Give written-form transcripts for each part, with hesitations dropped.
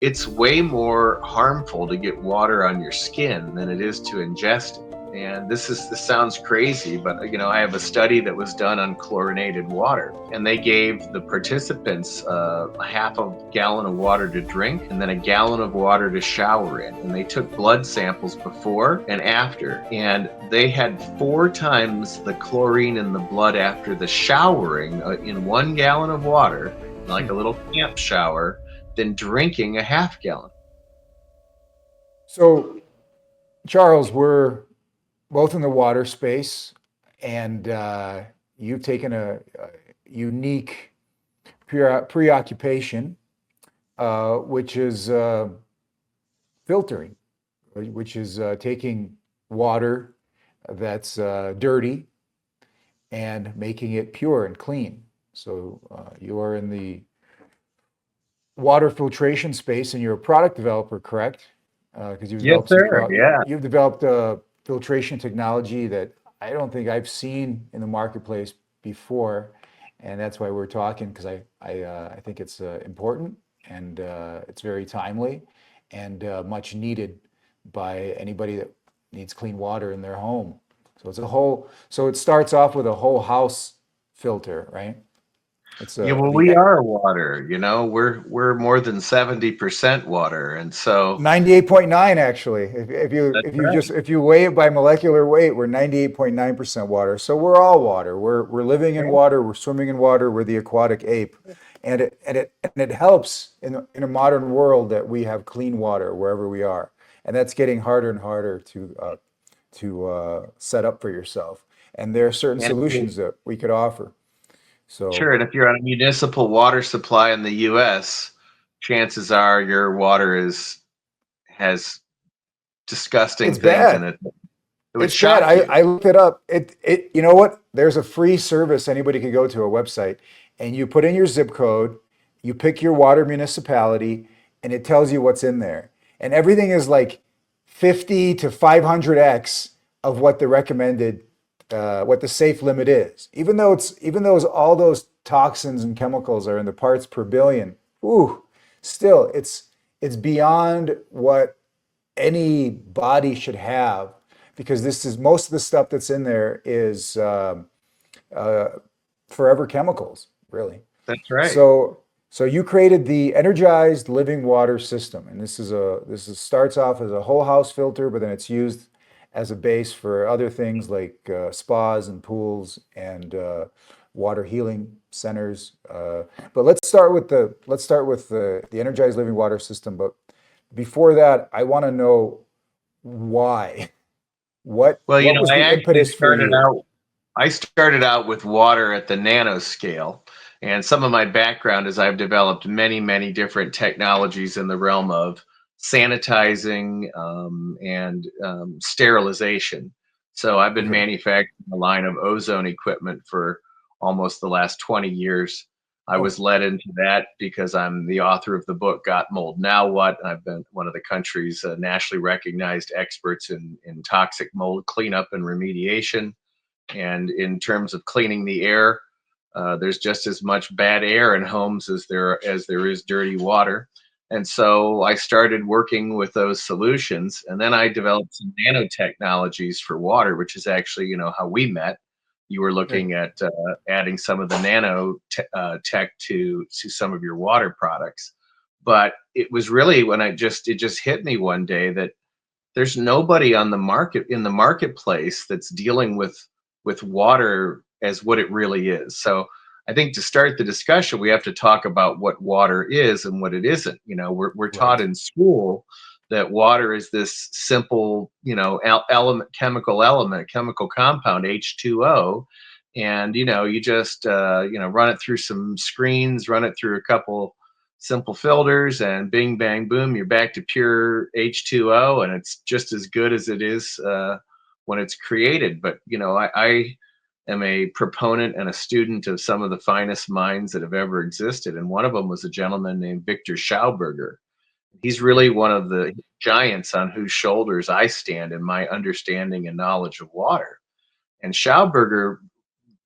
it's way more harmful to get water on your skin than it is to ingest it. And this sounds crazy, but I have a study that was done on chlorinated water, and they gave the participants a half a gallon of water to drink and then a gallon of water to shower in. And they took blood samples before and after, and they had 4 times the chlorine in the blood after the showering in 1 gallon of water, like a little camp shower, than drinking a half gallon. So, Charles, we're both in the water space, and you've taken a unique preoccupation, which is filtering, which is taking water that's dirty and making it pure and clean. So you are in the water filtration space, and you're a product developer, correct? Because Yes, sir. Yeah. you've developed a filtration technology that I don't think I've seen in the marketplace before, and that's why we're talking. Because I think it's important, and it's very timely and much needed by anybody that needs clean water in their home. So it starts off with a whole house filter, right? It's Yeah, well, we are water, we're more than 70% water. And so 98.9 actually. that's right. If you weigh it by molecular weight, we're 98.9% water. So we're all water. We're living in water, we're swimming in water, we're the aquatic ape. And it helps in a modern world that we have clean water wherever we are. And that's getting harder and harder to set up for yourself. And there are certain And if solutions that we could offer. sure, So and if you're on a municipal water supply in the US, chances are your water has disgusting it's things in bad. it. It would It's bad. shock you. I looked it up. You know what? There's a free service anybody could go to, a website, and you put in your zip code, you pick your water municipality, and it tells you what's in there. And everything is like 50 to 500x of what the recommended, what the safe limit is. Even though all those toxins and chemicals are in the parts per billion, ooh, still it's beyond what any body should have, because this is most of the stuff that's in there is uh, forever chemicals, really. That's right. So you created the Energized Living Water System, and starts off as a whole house filter, but then it's used as a base for other things like spas and pools and water healing centers. But let's start with the Energized Living Water System. But before that, I want to know why. Well, What was I the actually impetus for you? started out with water at the nano scale. And some of my background is I've developed many, many different technologies in the realm of sanitizing and sterilization. So I've been Okay. manufacturing a line of ozone equipment for almost the last 20 years. I Oh, was led into that because I'm the author of the book Got Mold Now What? I've been one of the country's nationally recognized experts in toxic mold cleanup and remediation. And in terms of cleaning the air, there's just as much bad air in homes as there is dirty water. And so I started working with those solutions, and then I developed some nanotechnologies for water, which is actually how we met. You were okay. looking at adding some of the tech to some of your water products, but it was really when it just hit me one day that there's nobody on the market in the marketplace that's dealing with water as what it really is. So I think to start the discussion, we have to talk about what water is and what it isn't. We're taught Right. in school that water is this simple, chemical compound, H2O. And, you just, run it through some screens, run it through a couple simple filters, and bing, bang, boom, you're back to pure H2O. And it's just as good as it is when it's created. But, I am a proponent and a student of some of the finest minds that have ever existed. And one of them was a gentleman named Victor Schauberger. He's Okay. really one of the giants on whose shoulders I stand in my understanding and knowledge of water. And Schauberger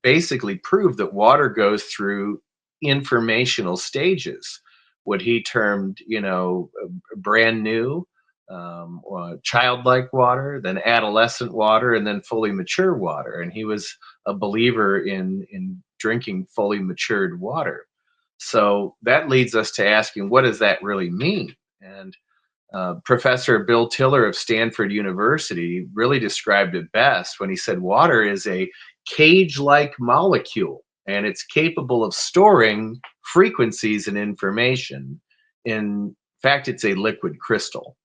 basically proved that water goes through informational stages. what he termed, brand new, childlike water, then adolescent water, and then fully mature water. And he was a believer in drinking fully matured water. So that leads us to asking, what does that really mean? And Professor Bill Tiller of Stanford University really described it best when he said water is a cage like molecule and it's capable of storing frequencies and information. In fact, it's a liquid crystal.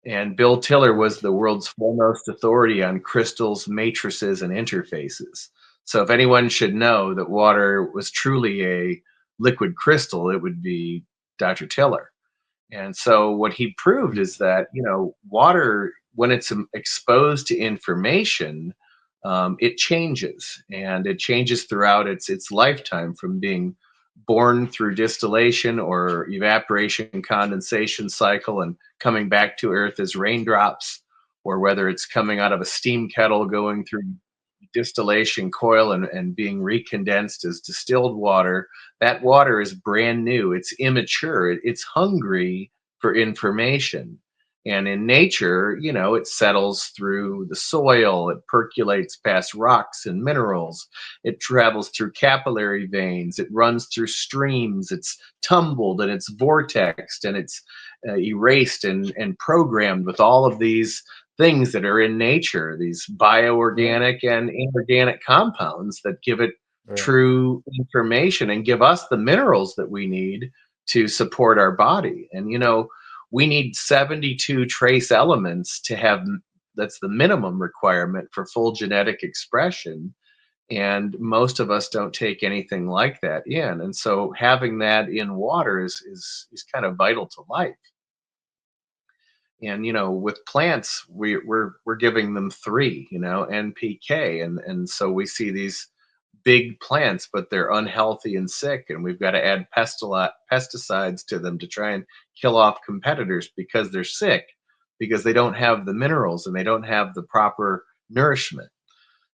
And Bill Tiller was Right. the world's foremost authority on crystals, matrices, and interfaces. So, if anyone should know that water was truly a liquid crystal, it would be Dr. Tiller. And so what he proved Mm. is that, water, when it's exposed to information, it changes, and it changes throughout its lifetime, from being born through distillation or evaporation condensation cycle and coming back to earth as raindrops, or whether it's coming out of a steam kettle going through distillation coil and being recondensed as distilled water. That water is brand new, it's immature, it's hungry for information. And in nature, it settles through the soil, it percolates past rocks and minerals, it travels through capillary veins, it runs through streams, it's tumbled and it's vortexed and it's erased and programmed with all of these things that are in nature, these Yeah. bioorganic and inorganic compounds that give it Right. true information and give us the minerals that we need to support our body. And, we need 72 trace elements to have, that's the minimum requirement for full genetic expression. And most of us don't take anything like that in. And so having that in water is kind of vital to life. And with plants, we're giving them three, NPK, and so we see these big plants, but they're unhealthy and sick, and we've got to add pesticides to them to try and kill off competitors because they're sick, because they don't have the minerals and they don't have the proper nourishment.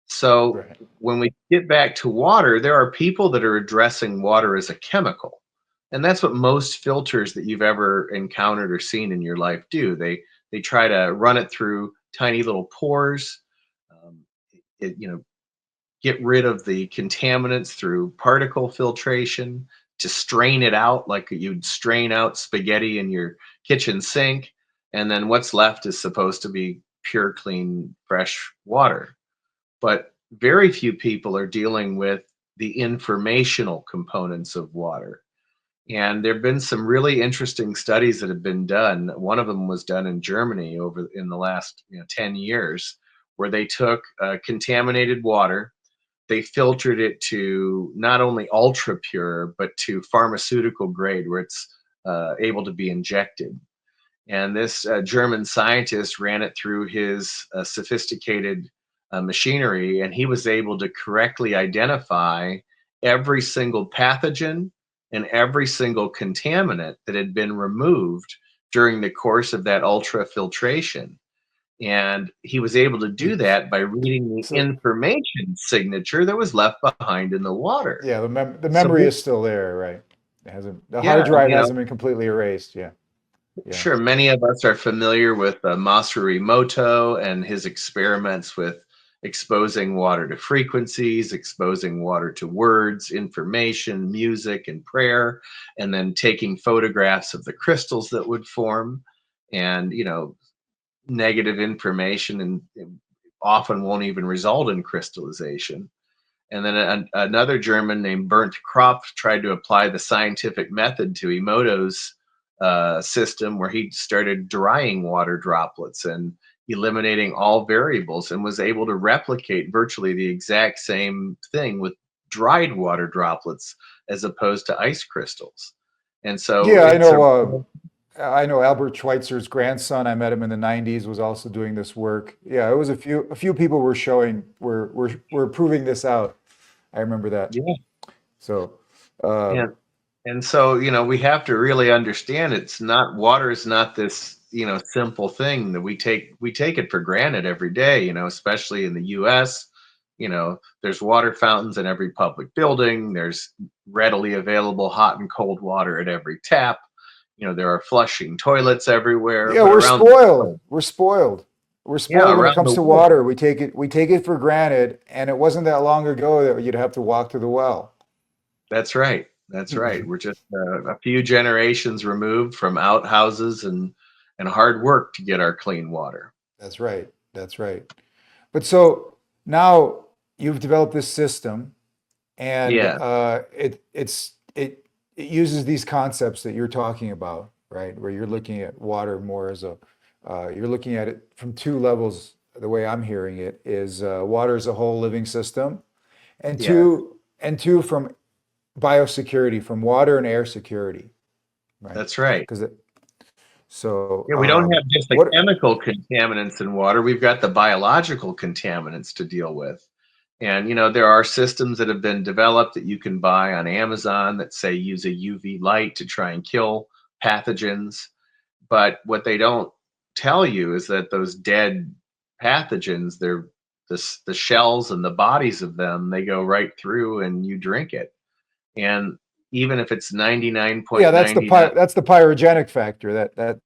So Right. when we get back to water, there are people that are addressing water as a chemical. And that's what most filters that you've ever encountered or seen in your life do. They try to run it through tiny little pores, um, it, you know, get rid of the contaminants through particle filtration, to strain it out like you'd strain out spaghetti in your kitchen sink. And then what's left is supposed to be pure, clean, fresh water. But very few people are dealing with the informational components of water. And there have been some really interesting studies that have been done. One of them was done in Germany over in the last 10 years, where they took contaminated water, they filtered it to not only ultra pure, but to pharmaceutical grade, where it's able to be injected. And this German scientist ran it through his sophisticated machinery, and he was able to correctly identify every single pathogen and every single contaminant that had been removed during the course of that ultrafiltration. And he was able to do that by reading the So information signature that was left behind in the water. yeah, the So, memory is still there, right? It hasn't, the yeah, hard drive hasn't been completely erased. Yeah. Yeah. sure. Many of us are familiar with Masaru Emoto and his experiments with exposing water to frequencies, exposing water to words, information, music, and prayer, and then taking photographs of the crystals that would form. And, negative information and often won't even result in crystallization. And then another German named Bernd Kropf tried to apply the scientific method to Emoto's system, where he started drying water droplets and eliminating all variables, and was able to replicate virtually the exact same thing with dried water droplets as opposed to ice crystals. And so Yeah, it's a I know Albert Schweitzer's grandson. I met him in the '90s. Was also doing this work. Yeah, it was a few people were showing were proving this out. I remember that. yeah, So, uh, and so, we have to really understand, it's not, water is not this, simple thing that we take it for granted every day, especially in the US. There's water fountains in every public building, there's readily available hot and cold water at every tap. there are flushing toilets everywhere, Yeah, but we're around the spoiled. world, We're spoiled. We're yeah, spoiled when it around comes the to world, water. We take it for granted, and it wasn't that long ago that you'd have to walk to the well. that's right. That's right. We're just a few generations removed from outhouses and hard work to get our clean water. That's right. That's right. But so now you've developed this system, and Yeah, it uses these concepts that you're talking about, right? Where you're looking at water more as a you're looking at it from two levels. The way I'm hearing it is water as a whole living system, and yeah, two from biosecurity, from water and air security, right? that's right. Because so Yeah, we don't have just the what? chemical contaminants in water. We've got the biological contaminants to deal with. And there are systems that have been developed that you can buy on Amazon that say use a UV light to try and kill pathogens. But what they don't tell you is that those dead pathogens, the shells and the bodies of them, they go right through and you drink it. And even if it's Yeah, 99.99, that's the pyrogenic factor that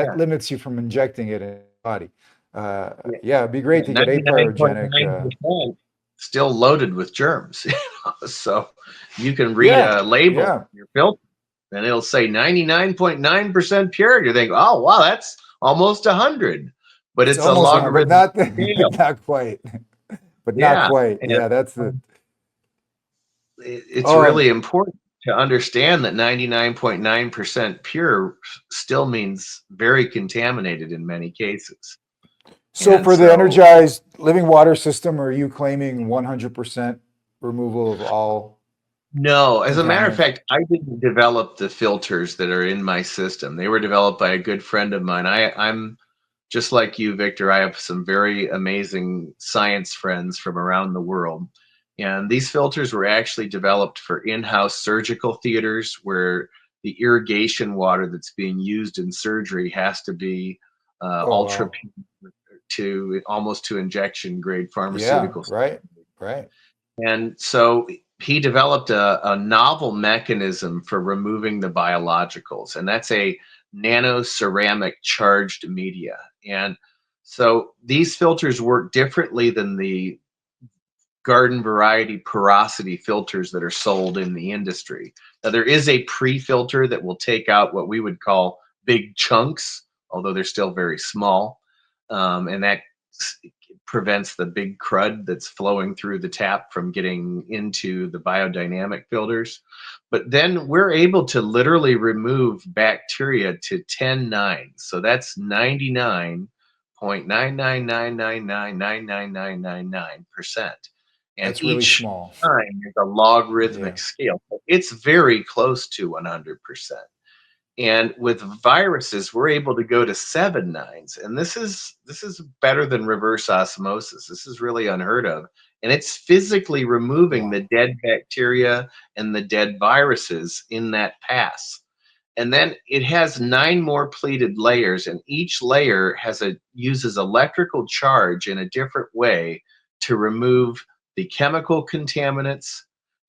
yeah, limits you from injecting it in the body. yeah, Yeah, it'd be great to get apyrogenic. 99.9% still loaded with germs. So you can read Yeah, a label yeah. on your filter and it'll say 99.9% pure. You think, oh, wow, that's almost 100. But It's it's a almost 100, but logarithmic not scale. but not quite. But not Yeah. quite. And Yeah, that's the it's um really important to understand that 99.9% pure still means very contaminated in many cases. so And for the so energized living water system, are you claiming 100% removal of all no, as a matter of contaminants? fact, I didn't develop the filters that are in my system. They were developed by a good friend of mine. I'm just like you, Victor. I have some very amazing science friends from around the world. And these filters were actually developed for in-house surgical theaters where the irrigation water that's being used in surgery has to be Oh ultra wow. pure to almost to injection grade Yeah, pharmaceuticals. right. Right. And so he developed a novel mechanism for removing the biologicals, and that's a nano ceramic charged media. And so these filters work differently than the garden variety porosity filters that are sold in the industry. Now, there is a pre filter that will take out what we would call big chunks, although they're still very small. And that prevents the big crud that's flowing through the tap from getting into the biodynamic filters. But then we're able to literally remove bacteria to 10 nines. So that's 99.999999999%. And That's really each small. time is a Yeah. logarithmic scale. So it's very close to 100%. And with viruses, we're able to go to 7 nines. And this is better than reverse osmosis. This is really unheard of. And it's physically removing the Wow. dead bacteria and the dead viruses in that pass. And then it has 9 more pleated layers, and each layer uses electrical charge in a different way to remove the chemical contaminants,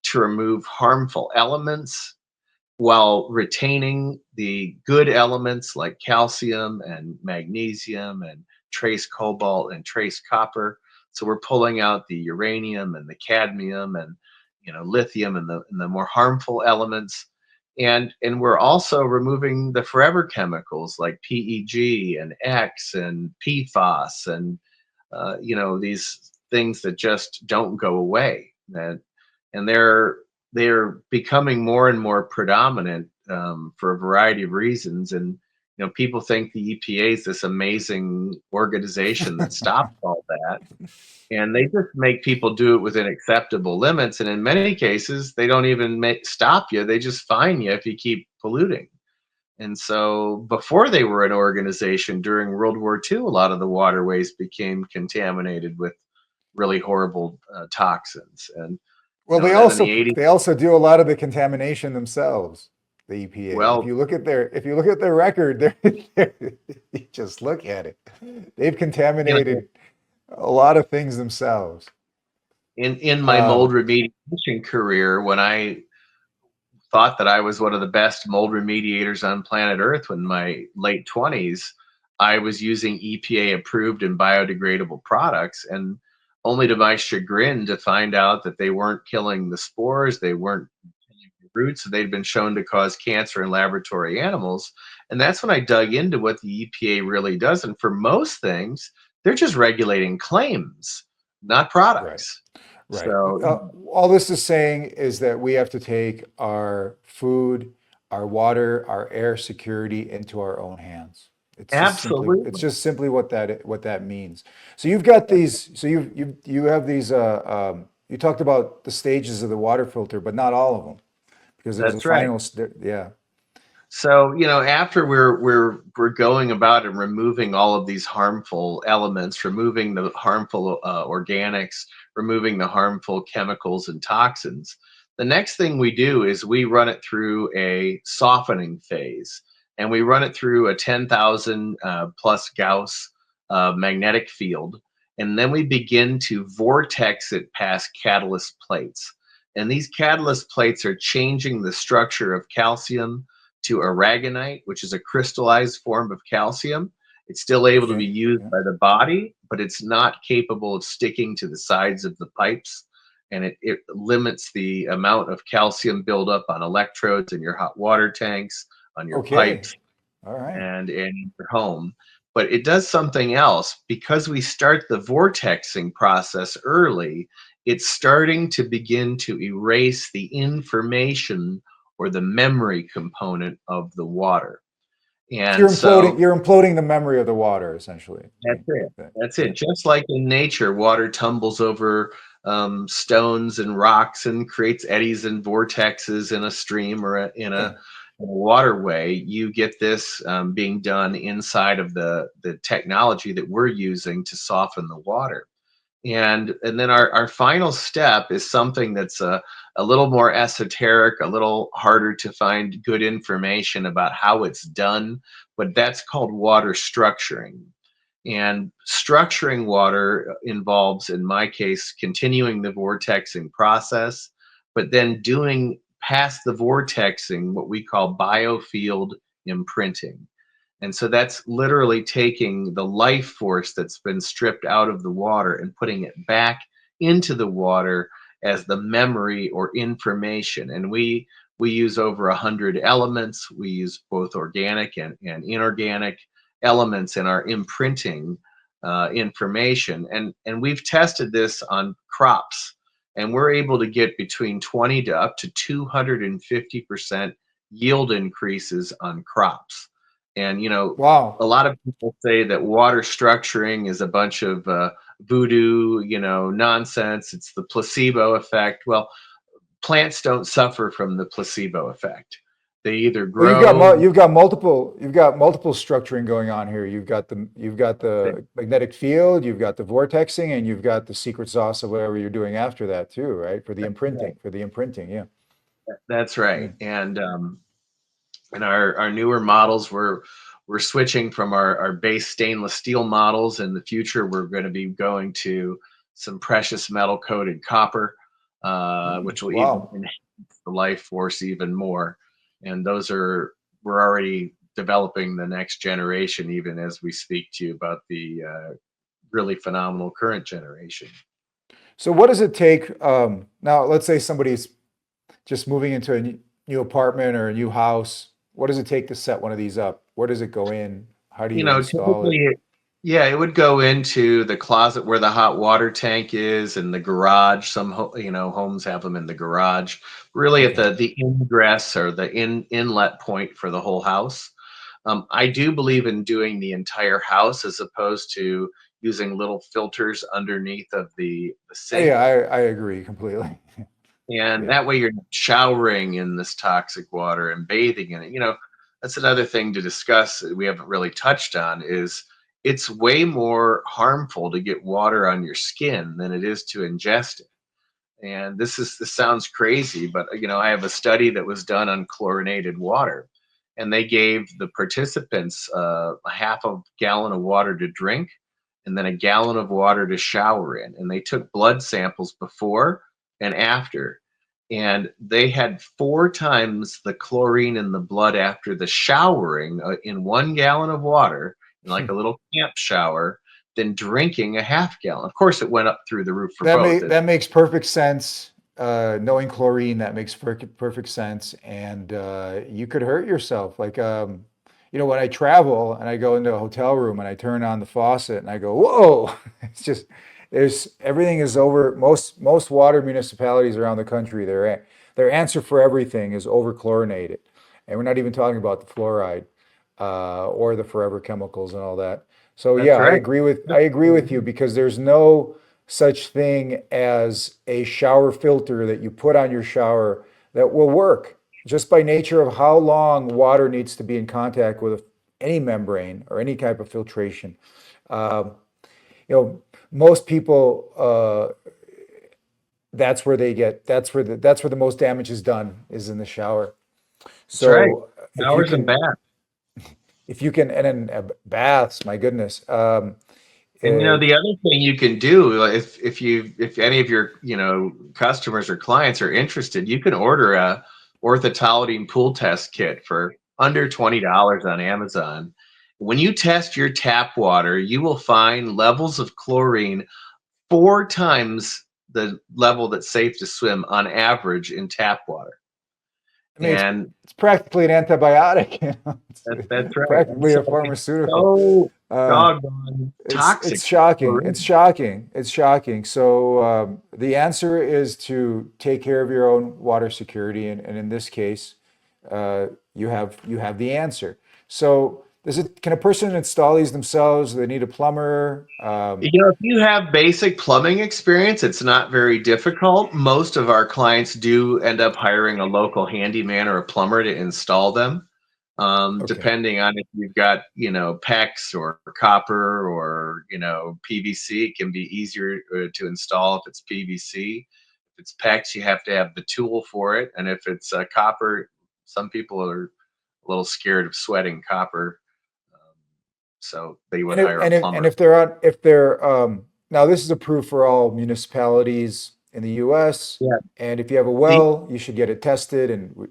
to remove harmful elements, while retaining the good elements like calcium and magnesium and trace cobalt and trace copper. So we're pulling out the uranium and the cadmium and lithium and the more harmful elements. And we're also removing the forever chemicals like PEG and X and PFAS and these things that just don't go away. And they're becoming more and more predominant for a variety of reasons. And people think the EPA is this amazing organization that stops all that, and they just make people do it within acceptable limits. And in many cases, they don't even stop you; they just fine you if you keep polluting. And so, before they were an organization during World War II, a lot of the waterways became contaminated with really horrible toxins. And Well, then in the 80s, they also do a lot of the contamination themselves, the EPA. well, If you look at their record, you just look at it. They've you know, contaminated a lot of things themselves. in my mold Um, remediation career, when I thought that I was one of the best mold remediators on planet Earth when in my late 20s, I was using EPA approved and biodegradable products. And only to my chagrin to find out that they weren't killing the spores, they weren't killing the roots, they'd been shown to cause cancer in laboratory animals. And that's when I dug into what the EPA really does. And for most things, they're just regulating claims, not Right. products. Right. So All this is saying is that we have to take our food, our water, our air security into our own hands. It's absolutely. just simply what that means. So you've got these. So you have these. You talked about the stages of the water filter, but not all of them, because there's a That's right. final. Yeah. So, after we're going about and removing all of these harmful elements, removing the harmful organics, removing the harmful chemicals and toxins, the next thing we do is we run it through a softening phase, and we run it through a 10,000 plus Gauss magnetic field, and then we begin to vortex it past catalyst plates. And these catalyst plates are changing the structure of calcium to aragonite, which is a crystallized form of calcium. It's still able to be Okay. used Yeah. by the body, but it's not capable of sticking to the sides of the pipes. And it limits the amount of calcium buildup on electrodes in your hot water tanks, on your Okay. pipes, All right. and in your home. But it does something else because we start the vortexing process early. It's starting to begin to erase the information or the memory component of the water. So And so you're imploding the memory of the water, essentially. that's it. That's Yeah. it. Just like in nature, water tumbles over stones and rocks and creates eddies and vortexes in a stream or Yeah. in a waterway. You get this being done inside of the technology that we're using to soften the water. And then our final step is something that's a little more esoteric, a little harder to find good information about how it's done, but that's called water structuring. And structuring water involves, in my case, continuing the vortexing process, but then doing past the vortexing what we call biofield imprinting. And so that's literally taking the life force that's been stripped out of the water and putting it back into the water as the memory or information. And we use over 100 elements. We use both organic and inorganic elements in our imprinting information. And we've tested this on crops, and we're able to get between 20 to up to 250% yield increases on crops. And, a Wow. lot of people say that water structuring is a bunch of voodoo, nonsense. It's the placebo effect. Well, plants don't suffer from the placebo effect. They either Well, grow. you've got multiple structuring going on here. You've got the magnetic field, you've got the vortexing, and you've got the secret sauce of whatever you're doing after that too, right? For the imprinting, yeah. That's Yeah. right. And our newer models, we're switching from our base stainless steel models. In the future, we're going to be going to some precious metal coated copper, which will even Wow. enhance the life force even more. And we're already developing the next generation, even as we speak to you about the really phenomenal current generation. So what does it take now, let's say somebody's just moving into a new apartment or a new house. What does it take to set one of these up? Where does it go in? How do you install it? Typically, yeah, it would go into the closet where the hot water tank is, and the garage. Some homes have them in the garage, really at Okay. the ingress or the inlet point for the whole house. I do believe in doing the entire house as opposed to using little filters underneath of the Yeah, sink. I agree completely. And Yeah. that way you're not showering in this toxic water and bathing in it. That's another thing to discuss that we haven't really touched on is it's way more harmful to get water on your skin than it is to ingest it. And this sounds crazy, but I have a study that was done on chlorinated water, and they gave the participants a half a gallon of water to drink, and then a gallon of water to shower in, and they took blood samples before and after. and they had 4 times the chlorine in the blood after the showering in 1 gallon of water, in like a little camp shower, than drinking a half gallon. Of course, it went up through the roof for both. That makes perfect sense. Knowing chlorine, that makes perfect sense. And you could hurt yourself. Like, when I travel and I go into a hotel room and I turn on the faucet and I go, whoa, it's just, everything is over. Most water municipalities around the country, their answer for everything is over chlorinated. And we're not even talking about the fluoride, or the forever chemicals and all that. So yeah, That's right. I agree with you because there's no such thing as a shower filter that you put on your shower that will work just by nature of how long water needs to be in contact with any membrane or any type of filtration. Um, Most people, that's where the most damage is done is in the shower. That's right. So if you Showers and can, baths. if you can, and then baths, my goodness. And Uh, the other thing you can do, if any of your customers or clients are interested, you can order a orthotoladine pool test kit for under $20 on Amazon. When you test your tap water, you will find levels of chlorine 4 times the level that's safe to swim on average in tap water. I mean, And it's practically an antibiotic. that's It's right. And practically so a it's pharmaceutical. so Um, doggone it's toxic. shocking. It's shocking. It's shocking. So the answer is to take care of your own water security, and in this case, you have the answer. So can a person install these themselves? Do they need a plumber? If you have basic plumbing experience, it's not very difficult. Most of our clients do end up hiring a local handyman or a plumber to install them. Okay. Depending on if you've got, PEX or copper or, PVC, it can be easier to install if it's PVC. If it's PEX, you have to have the tool for it. And if it's copper, some people are a little scared of sweating copper. Um, so they would And if, hire a and if, and plumber. if they're on, if they're, now this is approved for all municipalities in the US. Yeah. And if you have a The well, you should get it tested and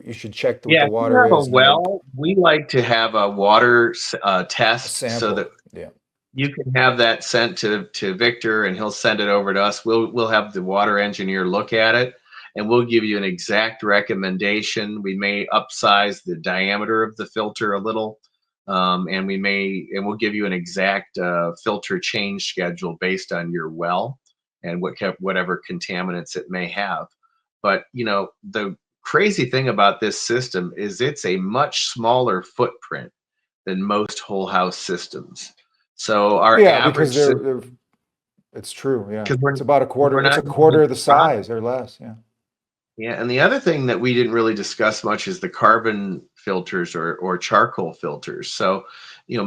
you should check what Yeah, the if you water have a is and then well, we like to have a water a test so that sample. Yeah. you can have that sent to Victor, and he'll send it over to us. We'll have the water engineer look at it, and we'll give you an exact recommendation. We may upsize the diameter of the filter a little, and we'll give you an exact filter change schedule based on your well and whatever contaminants it may have. But the crazy thing about this system is it's a much smaller footprint than most whole house systems. So our Yeah, because average system, it's true. Yeah. because we're It's about a quarter. we're It's not a using quarter of the product. size or less. Yeah. Yeah, and the other thing that we didn't really discuss much is the carbon filters or charcoal filters. So, the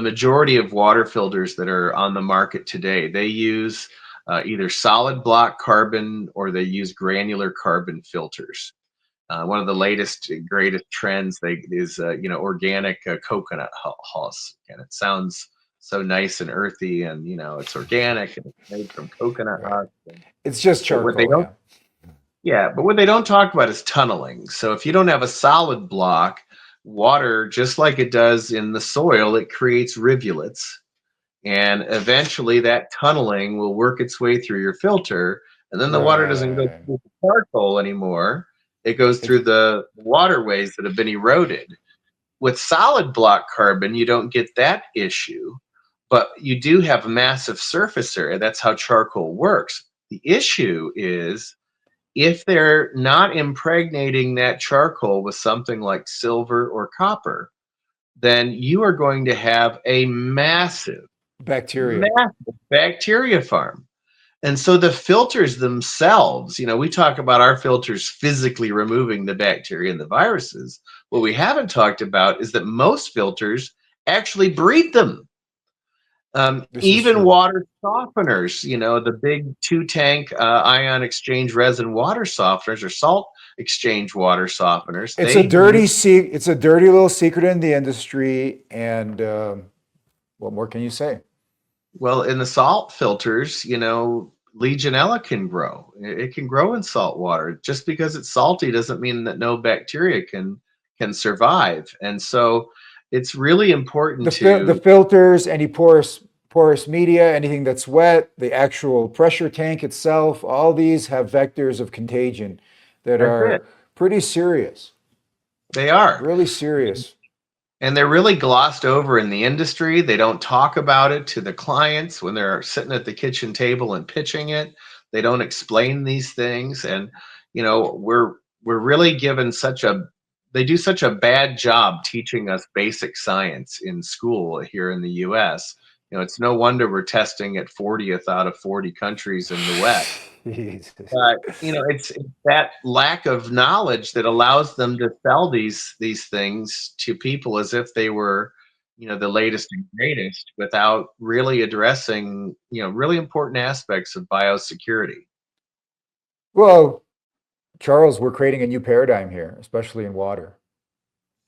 majority of water filters that are on the market today, they use either solid block carbon or they use granular carbon filters. One of the latest greatest trends is organic coconut husk, and it sounds so nice and earthy, and it's organic and it's made from coconut Right. husk. It's just But what they charcoal. don't Yeah. but what they don't talk about is tunneling. So if you don't have a solid block, water, just like it does in the soil, it creates rivulets, and eventually that tunneling will work its way through your filter, and then the water doesn't go Right. through the charcoal anymore. It goes It's, through the waterways that have been eroded. With solid block carbon, you don't get that issue, but you do have a massive surface area. That's how charcoal works. The issue is if they're not impregnating that charcoal with something like silver or copper, then you are going to have a massive, bacteria. massive bacteria farm. And so the filters themselves, we talk about our filters physically removing the bacteria and the viruses. What we haven't talked about is that most filters actually breed them. This is Even true. water softeners, the big 2 tank ion exchange resin water softeners or salt exchange water softeners, they use, It's a dirty little secret in the industry. And what more can you say? well, in the salt filters, Legionella can grow. It can grow in salt water. Just because it's salty doesn't mean that no bacteria can survive. And so it's really important The to. filters, any porous media, anything that's wet, the actual pressure tank itself, all these have vectors of contagion that That's it. are pretty serious, They are. really serious. And they're really glossed over in the industry. They don't talk about it to the clients when they're sitting at the kitchen table and pitching it. They don't explain these things. And, we're really given such a they do such a bad job teaching us basic science in school here in the US. It's no wonder we're testing at 40th out of 40 countries in the West. Jesus. But it's that lack of knowledge that allows them to sell these things to people as if they were, the latest and greatest, without really addressing, really important aspects of biosecurity. Well, Charles, we're creating a new paradigm here,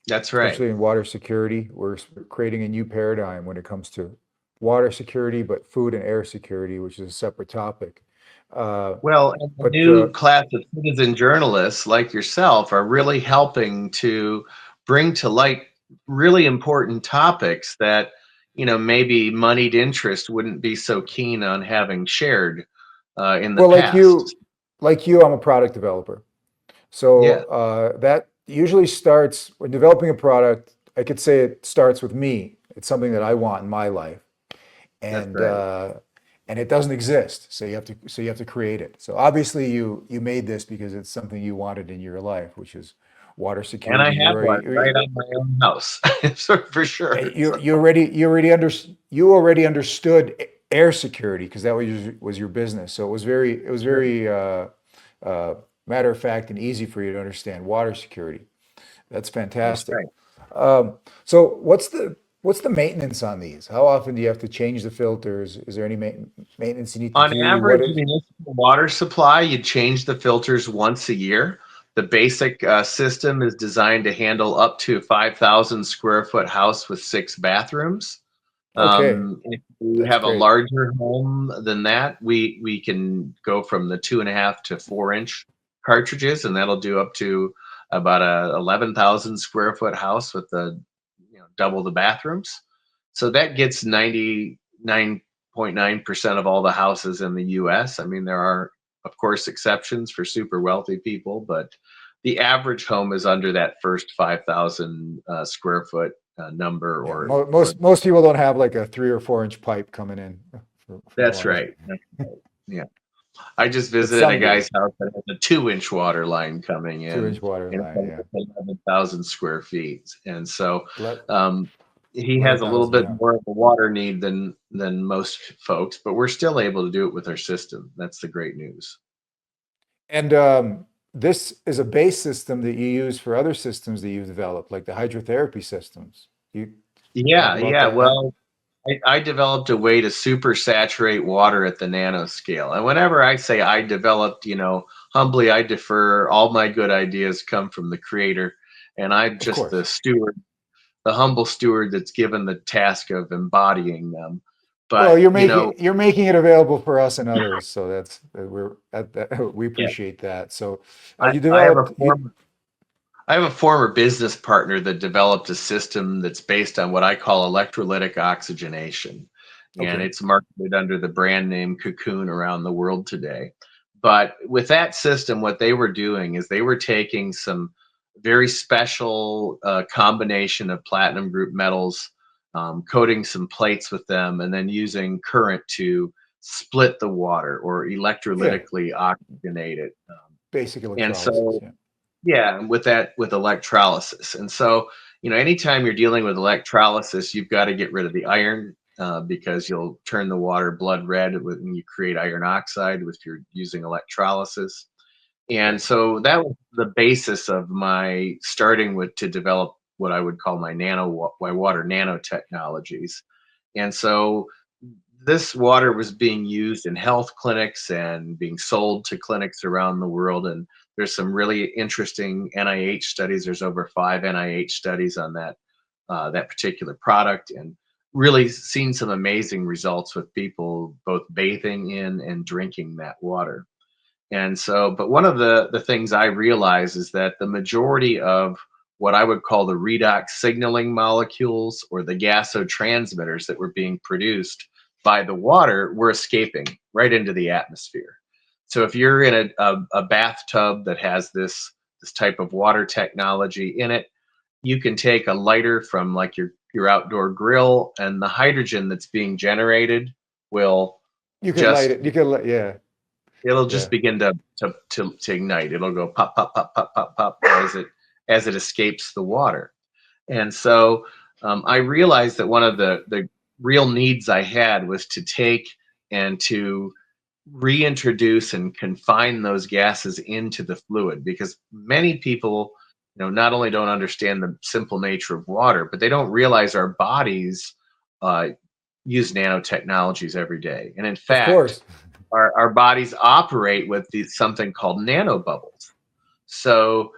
That's right. especially in water security. We're creating a new paradigm when it comes to water security, but food and air security, which is a separate topic. Uh, Well, and the but new class of citizen journalists like yourself are really helping to bring to light really important topics that, maybe moneyed interest wouldn't be so keen on having shared in the well, past. I'm a product developer. Yeah, So that usually starts when developing a product. I could say it starts with me. It's something that I want in my life, that's and right. uh, and it doesn't exist. So you have to create it. So obviously you made this because it's something you wanted in your life, which is water And I security. have one right on my own house, so for sure. You already understood air security because that was your business. So it was very uh, matter of fact and easy for you to understand water security. That's That's fantastic. right. So what's the maintenance on these? How often do you have to change the filters? Is there any maintenance you need to On do? What average, is municipal water supply, you change the filters once a year. The basic system is designed to handle up to 5,000 square foot house with 6 bathrooms. okay? If you That's have a great. larger home than that, we can go from the 2.5 to 4 inch cartridges, and that'll do up to about a 11,000 square foot house with the double the bathrooms. So that gets 99.9% of all the houses in the U.S. I mean, there are of course exceptions for super wealthy people, but the average home is under that first 5,000 square foot number, Yeah, or most people don't have like a 3 or 4 inch pipe coming in for that's water. right. That's right. Yeah. I just But visited a some do. guy's house that has a 2 inch water line coming 2 inch in, water and line. Yeah, it's 11,000 square feet. And so Ele- um, he has a little 11,000. bit Yeah. more of a water need than most folks, but we're still able to do it with our system. That's the great news. And this is a base system that you use for other systems that you've developed, like the hydrotherapy systems. You talk Yeah, about yeah. that? Well, I developed a way to super saturate water at the nano scale. And whenever I say I developed, humbly I defer. All my good ideas come from the creator, and I'm Of just course. the humble steward that's given the task of embodying them. Well, But, you're making it available for us and others, so that's we yeah, appreciate that. So I, you I have developed you I have a former business partner that developed a system that's based on what I call electrolytic oxygenation. And okay? it's marketed under the brand name Cocoon around the world today. But with that system, what they were doing is they were taking some very special combination of platinum group metals, coating some plates with them, and then using current to split the water or Yeah, electrolytically oxygenate it. basic And electrolysis. so Yeah. yeah, with electrolysis. And so, anytime you're dealing with electrolysis, you've got to get rid of the iron because you'll turn the water blood red when you create iron oxide if you're using electrolysis. And Right. so that was the basis of my starting with to develop what I would call my water nanotechnologies. And so this water was being used in health clinics and being sold to clinics around the world. And there's some really interesting NIH studies. There's over 5 NIH studies on that particular product. And really seen some amazing results with people both bathing in and drinking that water. And so, but one of the things I realize is that the majority of what I would call the redox signaling molecules or the gasotransmitters that were being produced by the water were escaping right into the atmosphere. So if you're in a bathtub that has this type of water technology in it, you can take a lighter from like your outdoor grill, and the hydrogen that's being generated will You could light just it. You could light, yeah, it'll yeah. just begin to ignite. It'll go pop pop pop pop pop pop as it escapes the water. And so I realized that one of the real needs I had was to take and to reintroduce and confine those gases into the fluid, because many people, not only don't understand the simple nature of water, but they don't realize our bodies uh, use nanotechnologies every day. And in Of fact, course. our bodies operate with something called nanobubbles. So,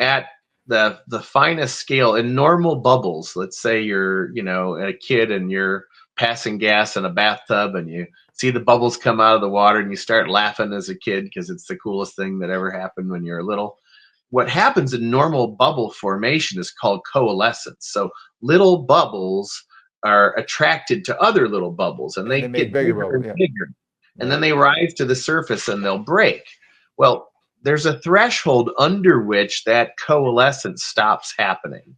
at the finest scale in normal bubbles, let's say you're, a kid and you're passing gas in a bathtub and you see the bubbles come out of the water and you start laughing as a kid because it's the coolest thing that ever happened when you're little. What happens in normal bubble formation is called coalescence. So little bubbles are attracted to other little bubbles and And they they make get bigger bigger bubble. and Yeah. bigger. And Yeah. then they rise to the surface and they'll break. Well, there's a threshold under which that coalescence stops happening.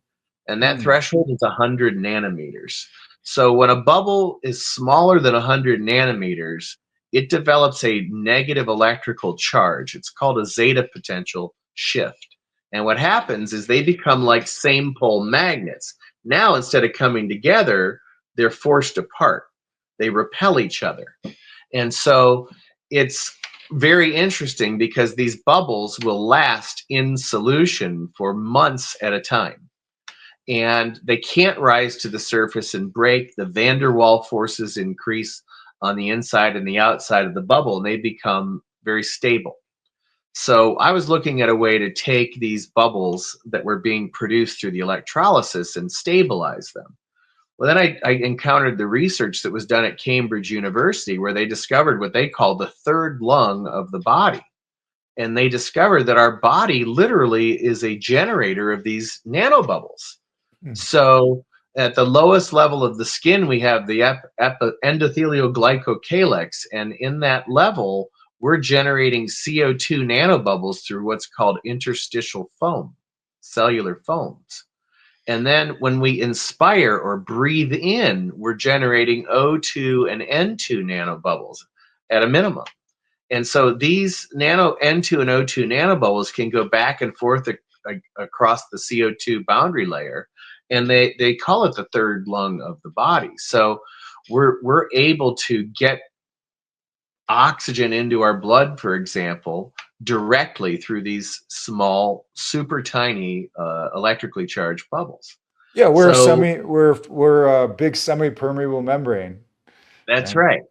And that Hmm. threshold is 100 nanometers. So when a bubble is smaller than 100 nanometers, it develops a negative electrical charge. It's called a zeta potential shift. And what happens is they become like same pole magnets. Now, instead of coming together, they're forced apart. They repel each other. And so it's very interesting because these bubbles will last in solution for months at a time. And they can't rise to the surface and break. The van der Waal forces increase on the inside and the outside of the bubble, and they become very stable. So I was looking at a way to take these bubbles that were being produced through the electrolysis and stabilize them. Well, then I encountered the research that was done at Cambridge University, where they discovered what they call the third lung of the body. And they discovered that our body literally is a generator of these nanobubbles. Hmm. So at the lowest level of the skin, we have the endothelial glycocalyx. And in that level, we're generating CO2 nanobubbles through what's called interstitial foam, cellular foams. And then when we inspire or breathe in, we're generating O2 and N2 nanobubbles at a minimum. And so these nano N2 and O2 nanobubbles can go back and forth across the CO2 boundary layer. And they call it the third lung of the body. So we're able to get oxygen into our blood, for example, directly through these small, super tiny electrically charged bubbles. Yeah, So we're a big semi-permeable membrane. that's And right.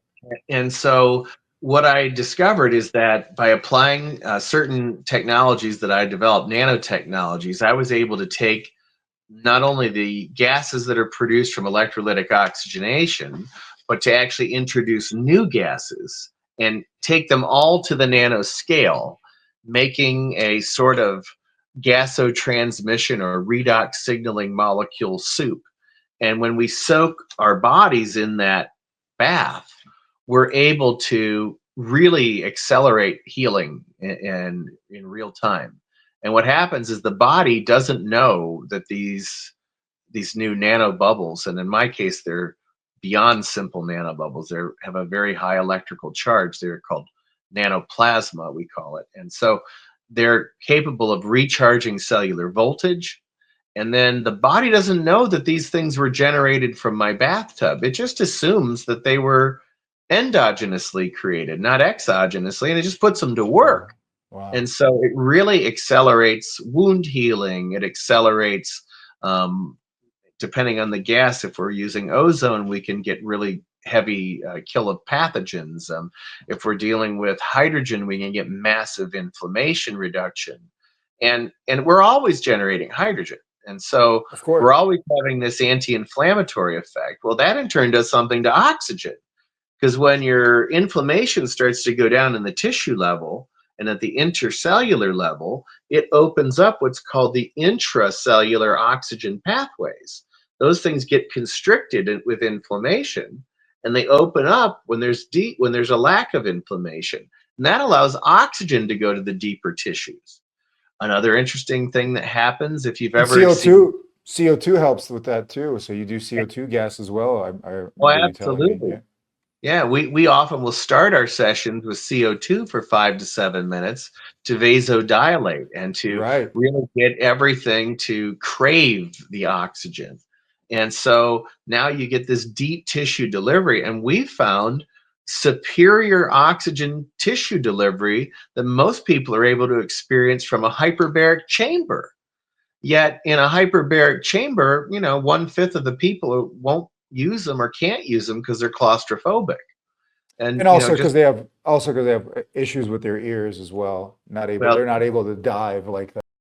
And so what I discovered is that by applying certain technologies that I developed, nanotechnologies, I was able to take not only the gases that are produced from electrolytic oxygenation, but to actually introduce new gases and take them all to the nano scale, making a sort of gasotransmission or redox signaling molecule soup. And when we soak our bodies in that bath, we're able to really accelerate healing in real time. And what happens is the body doesn't know that these new nano bubbles, and in my case, they're beyond simple nanobubbles. They have a very high electrical charge. They're called nanoplasma, we call it. And so they're capable of recharging cellular voltage, and then the body doesn't know that these things were generated from my bathtub. It just assumes that they were endogenously created, not exogenously, and it just puts them to wow, work. wow. And so it really accelerates wound healing. It accelerates, depending on the gas, if we're using ozone, we can get really heavy kill of pathogens. If we're dealing with hydrogen, we can get massive inflammation reduction. And we're always generating hydrogen. And so Of we're course. always having this anti-inflammatory effect. Well, that in turn does something to oxygen, because when your inflammation starts to go down in the tissue level and at the intercellular level, it opens up what's called the intracellular oxygen pathways. Those things get constricted with inflammation, and they open up when there's a lack of inflammation. And that allows oxygen to go to the deeper tissues. Another interesting thing that happens, if you've And ever seen, CO2 helps with that too. So you do CO2 gas as well. I oh, remember you telling me. absolutely. Yeah. Yeah, we often will start our sessions with CO2 for 5 to 7 minutes to vasodilate and to Right. really get everything to crave the oxygen. And so now you get this deep tissue delivery, and we found superior oxygen tissue delivery that most people are able to experience from a hyperbaric chamber. Yet in a hyperbaric chamber, 1/5 of the people won't use them or can't use them because they're claustrophobic. And And just also because they have issues with their ears as well. well, They're not able to dive like that.